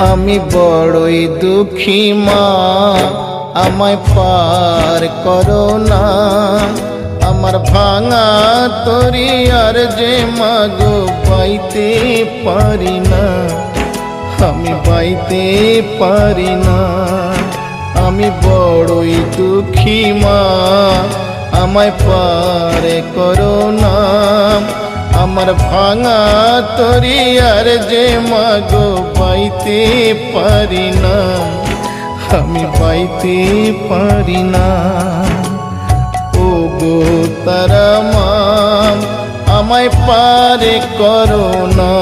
আমি বড়ই দুঃখী মা, আমায় পার করো না। আমার ভাঙা তরি আর যে মাগো পাইতে পারি না, আমি পাইতে পারি না। আমি বড়ই দুঃখী মা, আমায় পার করো না। আমার ভাঙা তরি আর যে মাগো পাইতে পারি না, আমি পাইতে পারি না। ও গো তারা মা, আমায় পার করো না।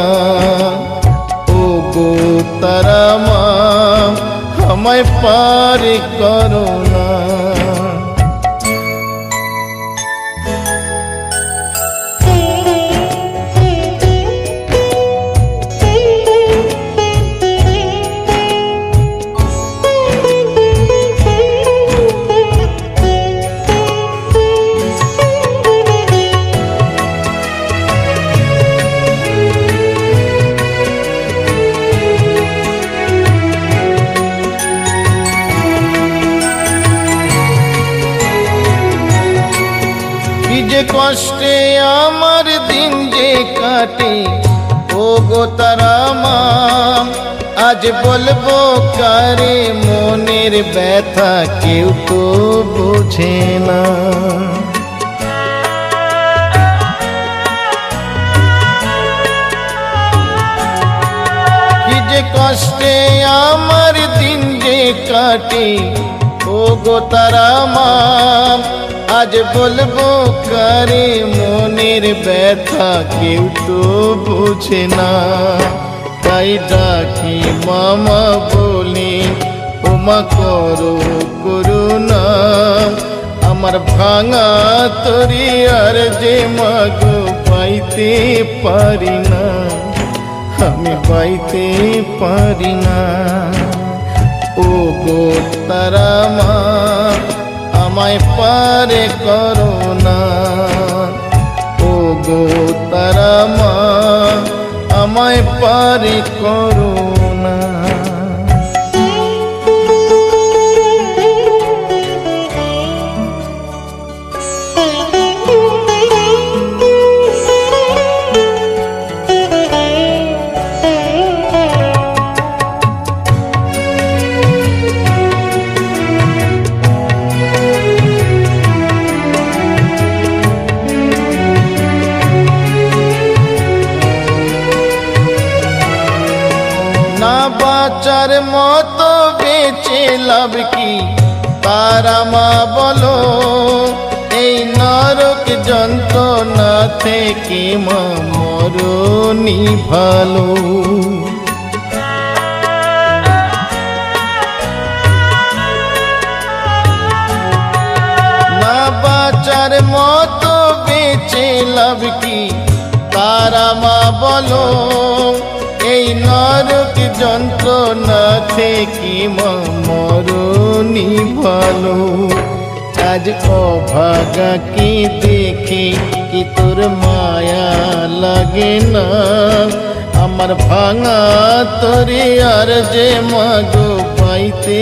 ও গো তারা মা, আমায় পার করো না। যে কষ্টে আমার দিন যে কাটে, ও গো তারা মা, আজ বলবো কারে মনের ব্যথা, কেউ তো বোঝে না। কি যে কষ্টে আমার দিন যে কাটে, ও গো তারা মা, আজ বলবো কারে মনের ব্যথা, কেউ তো বুঝে না। তাই ডাকি মামা বলি, ওমা করো করুণা। আমার ভাঙা তরি আর যে মাগো পাইতে পারি না, আমি পাইতে পারি না। ও গো তারা মা, আমায় পার করো না। ও গো তারা মা, আমায় পার করো না। না বাঁচার মতো বেঁচে লাভ কি তারা মা বলো, এই নরক যন্ত্রণা থেকে মা মরণই ভালো। না বাঁচার মতো বেঁচে লাভ কি তারা মা বলো, এই নরক যন্ত্রণা থেকে মা মরণই ভালো। আজ অভাগা কি দেখে কি তোর মায়া লাগে না। আমার ভাঙা তরি আর যে মাগো পাইতে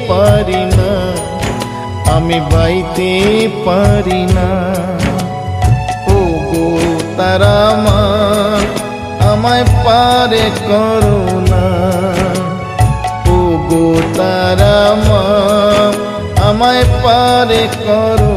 পারি না, আমি পাইতে পারি না। ও গো তারা মা, আমায় পার করো না। ও গো তারা মা, আমায় পার করো